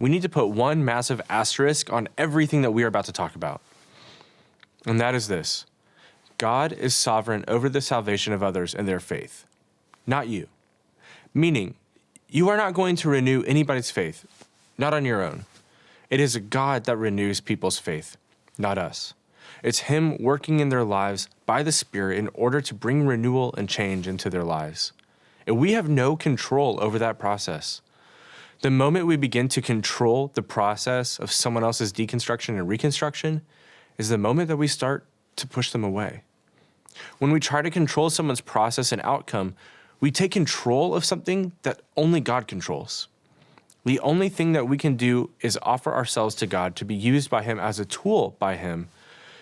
we need to put one massive asterisk on everything that we are about to talk about. And that is this: God is sovereign over the salvation of others and their faith, not you. Meaning, you are not going to renew anybody's faith, not on your own. It is God that renews people's faith, not us. It's Him working in their lives by the Spirit in order to bring renewal and change into their lives. And we have no control over that process. The moment we begin to control the process of someone else's deconstruction and reconstruction is the moment that we start to push them away. When we try to control someone's process and outcome, we take control of something that only God controls. The only thing that we can do is offer ourselves to God to be used by Him as a tool by Him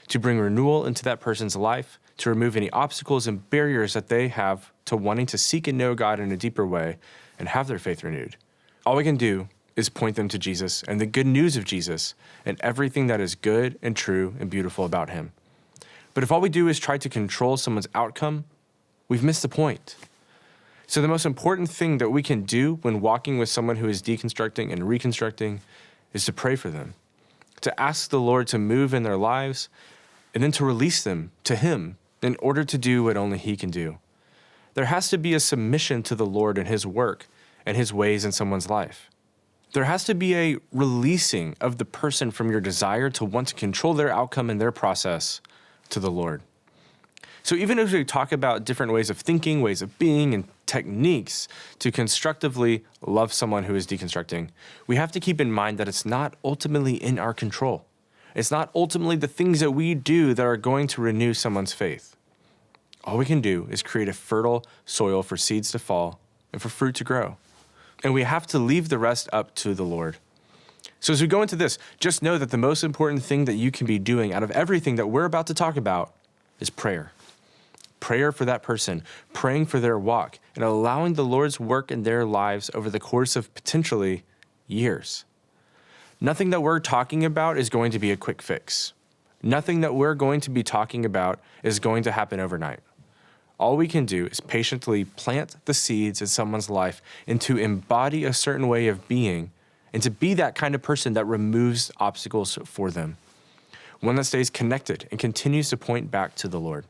to bring renewal into that person's life, to remove any obstacles and barriers that they have to wanting to seek and know God in a deeper way and have their faith renewed. All we can do is point them to Jesus and the good news of Jesus and everything that is good and true and beautiful about Him. But if all we do is try to control someone's outcome, we've missed the point. So the most important thing that we can do when walking with someone who is deconstructing and reconstructing is to pray for them, to ask the Lord to move in their lives, and then to release them to Him in order to do what only He can do. There has to be a submission to the Lord and His work and His ways in someone's life. There has to be a releasing of the person from your desire to want to control their outcome and their process to the Lord. So even as we talk about different ways of thinking, ways of being, and techniques to constructively love someone who is deconstructing, we have to keep in mind that it's not ultimately in our control. It's not ultimately the things that we do that are going to renew someone's faith. All we can do is create a fertile soil for seeds to fall and for fruit to grow. And we have to leave the rest up to the Lord. So as we go into this, just know that the most important thing that you can be doing out of everything that we're about to talk about is prayer. Prayer for that person, praying for their walk, and allowing the Lord's work in their lives over the course of potentially years. Nothing that we're talking about is going to be a quick fix. Nothing that we're going to be talking about is going to happen overnight. All we can do is patiently plant the seeds in someone's life and to embody a certain way of being and to be that kind of person that removes obstacles for them. One that stays connected and continues to point back to the Lord.